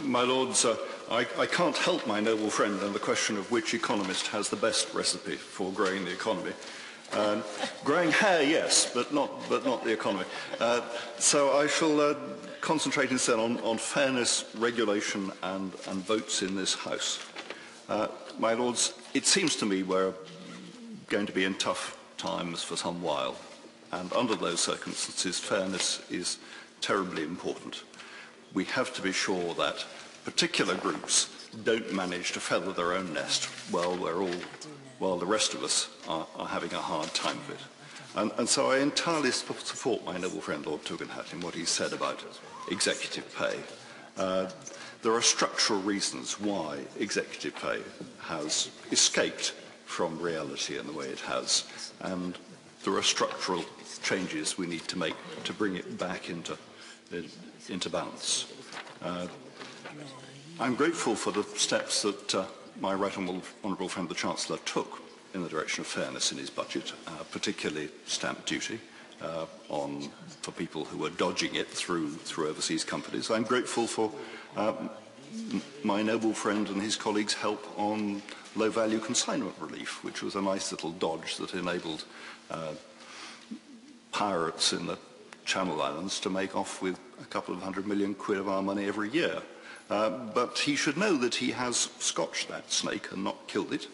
My Lords, I can't help my noble friend on the question of which economist has the best recipe for growing the economy. Growing hair, yes, but not the economy. So I shall concentrate instead on fairness, regulation and votes in this House. My Lords, it seems to me we're going to be in tough times for some while, and under those circumstances, fairness is terribly important. We have to be sure that particular groups don't manage to feather their own nest while the rest of us are having a hard time of it. And so I entirely support my noble friend Lord Tugendhat in what he said about executive pay. There are structural reasons why executive pay has escaped from reality in the way it has, and there are structural changes we need to make to bring it back into balance. I'm grateful for the steps that my right honourable friend the Chancellor took in the direction of fairness in his budget, particularly stamp duty for people who are dodging it through overseas companies. I'm grateful for my noble friend and his colleagues' help on low-value consignment relief, which was a nice little dodge that enabled pirates in the Channel Islands to make off with a couple of £100 million of our money every year. But he should know that he has scotched that snake and not killed it.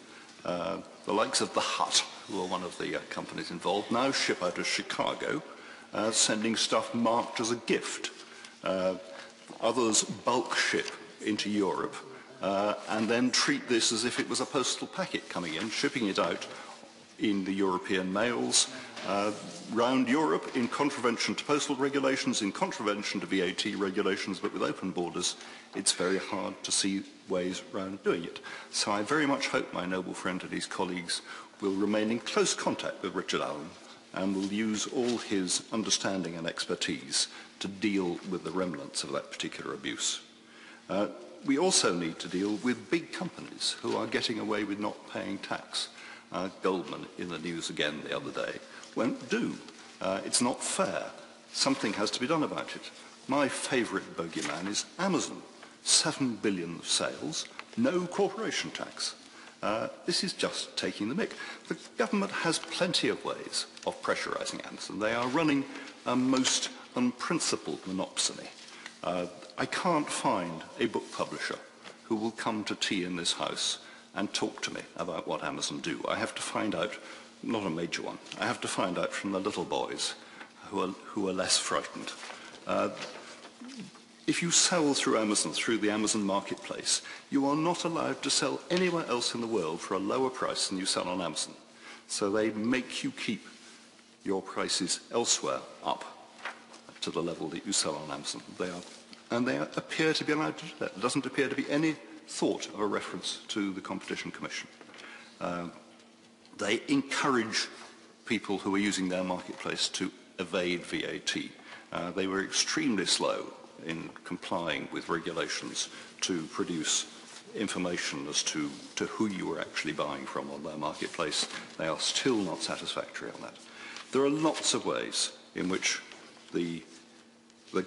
The likes of the Hut, who are one of the companies involved, now ship out of Chicago, sending stuff marked as a gift. Others bulk ship into Europe and then treat this as if it was a postal packet coming in, shipping it out in the European mails, round Europe in contravention to postal regulations, in contravention to VAT regulations, but with open borders, it's very hard to see ways around doing it. So I very much hope my noble friend and his colleagues will remain in close contact with Richard Allen and will use all his understanding and expertise to deal with the remnants of that particular abuse. We also need to deal with big companies who are getting away with not paying tax. Goldman in the news again the other day won't do. It's not fair. Something has to be done about it. My favourite bogeyman is Amazon. 7 billion of sales, no corporation tax. This is just taking the mick. The government has plenty of ways of pressurising Amazon. They are running a most unprincipled monopsony. I can't find a book publisher who will come to tea in this House and talk to me about what Amazon do. I have to find out, not a major one, I have to find out from the little boys who are less frightened. If you sell through Amazon, through the Amazon marketplace, you are not allowed to sell anywhere else in the world for a lower price than you sell on Amazon. So they make you keep your prices elsewhere up to the level that you sell on Amazon. They appear to be allowed to do that. There doesn't appear to be any thought of a reference to the Competition Commission. They encourage people who are using their marketplace to evade VAT. They were extremely slow in complying with regulations to produce information as to who you were actually buying from on their marketplace. They are still not satisfactory on that. There are lots of ways in which the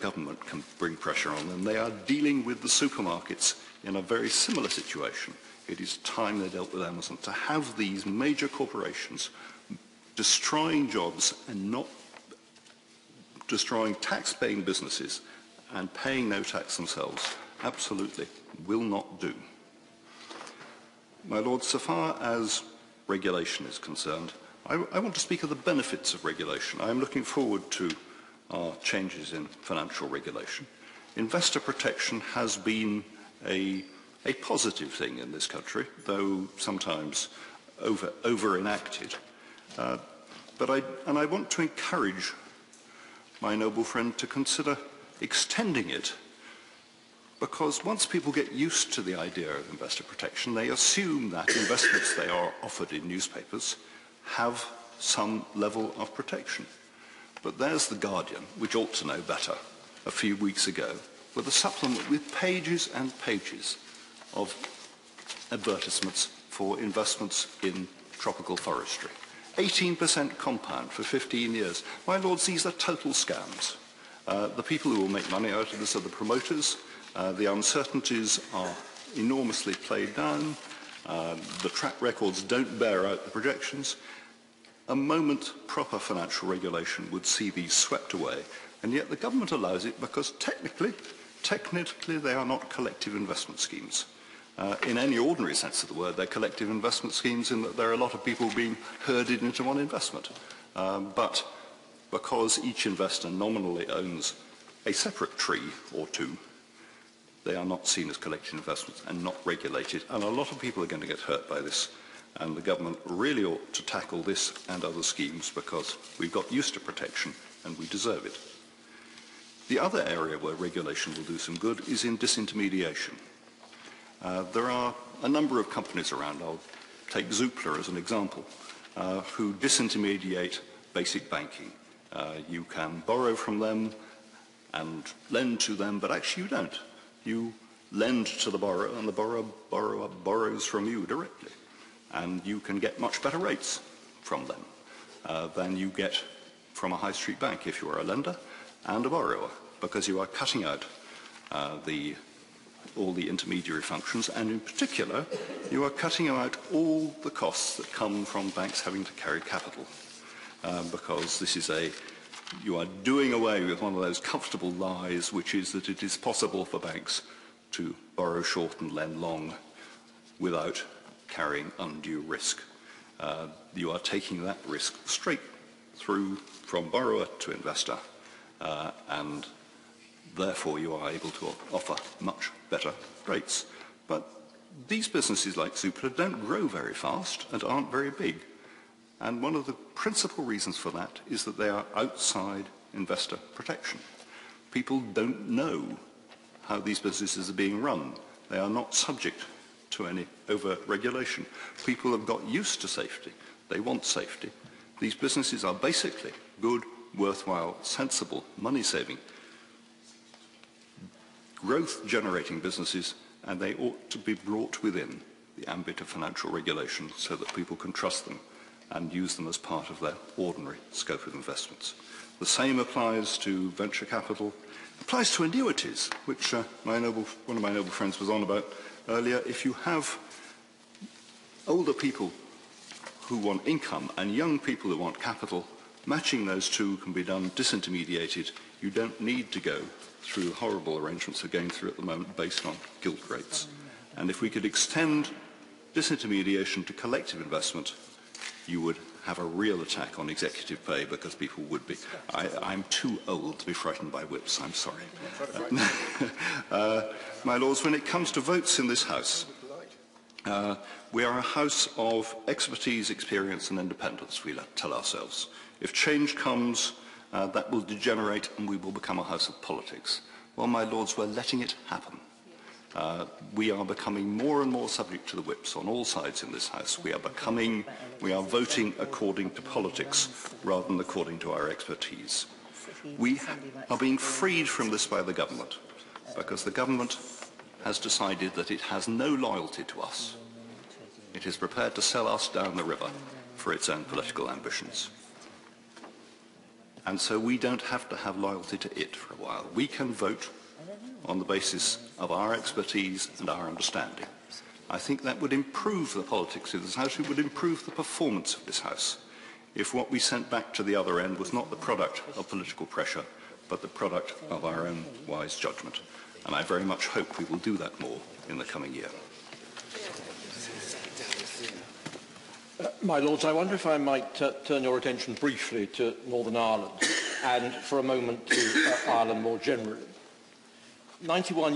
government can bring pressure on them. They are dealing with the supermarkets in a very similar situation. It is time they dealt with Amazon. To have these major corporations destroying jobs and not destroying tax-paying businesses and paying no tax themselves absolutely will not do. My Lord, so far as regulation is concerned, I want to speak of the benefits of regulation. I am looking forward to our changes in financial regulation. Investor protection has been a positive thing in this country, though sometimes over-enacted. But I want to encourage my noble friend to consider extending it, because once people get used to the idea of investor protection, they assume that investments they are offered in newspapers have some level of protection. But there's The Guardian, which ought to know better, a few weeks ago, with a supplement with pages and pages of advertisements for investments in tropical forestry. 18% compound for 15 years. My lords, these are total scams. The people who will make money out of this are the promoters, The uncertainties are enormously played down. The track records don't bear out the projections. A moment proper financial regulation would see these swept away, and yet the government allows it because technically they are not collective investment schemes. In any ordinary sense of the word, they're collective investment schemes in that there are a lot of people being herded into one investment. But because each investor nominally owns a separate tree or two, they are not seen as collective investments and not regulated. And a lot of people are going to get hurt by this. And the government really ought to tackle this and other schemes because we've got used to protection and we deserve it. The other area where regulation will do some good is in disintermediation. There are a number of companies around, I'll take Zoopla as an example, who disintermediate basic banking. You can borrow from them and lend to them, but actually you don't. You lend to the borrower and the borrower borrows from you directly. And you can get much better rates from them than you get from a high street bank if you are a lender and a borrower, because you are cutting out all the intermediary functions, and in particular, you are cutting out all the costs that come from banks having to carry capital, because you are doing away with one of those comfortable lies, which is that it is possible for banks to borrow short and lend long without carrying undue risk. You are taking that risk straight through from borrower to investor, and therefore you are able to offer much better rates. But these businesses like Zoopla don't grow very fast and aren't very big. And one of the principal reasons for that is that they are outside investor protection. People don't know how these businesses are being run. They are not subject to any overt regulation. People have got used to safety. They want safety. These businesses are basically good, worthwhile, sensible, money-saving, growth-generating businesses, and they ought to be brought within the ambit of financial regulation so that people can trust them and use them as part of their ordinary scope of investments. The same applies to venture capital, applies to annuities, which one of my noble friends was on about earlier. If you have older people who want income and young people who want capital, matching those two can be done disintermediated. You don't need to go through the horrible arrangements we're going through at the moment based on gilt rates. And if we could extend disintermediation to collective investment, you would have a real attack on executive pay because people would be... I'm too old to be frightened by whips, I'm sorry. My lords, when it comes to votes in this House, we are a house of expertise, experience and independence, we tell ourselves. If change comes, that will degenerate and we will become a house of politics. Well, my lords, we're letting it happen. We are becoming more and more subject to the whips on all sides in this House. We are voting according to politics rather than according to our expertise. We are being freed from this by the government because the government has decided that it has no loyalty to us. It is prepared to sell us down the river for its own political ambitions. And so we don't have to have loyalty to it for a while. We can vote on the basis of our expertise and our understanding. I think that would improve the politics of this House. It would improve the performance of this House if what we sent back to the other end was not the product of political pressure, but the product of our own wise judgment. And I very much hope we will do that more in the coming year. My Lords, I wonder if I might turn your attention briefly to Northern Ireland and for a moment to Ireland more generally. 91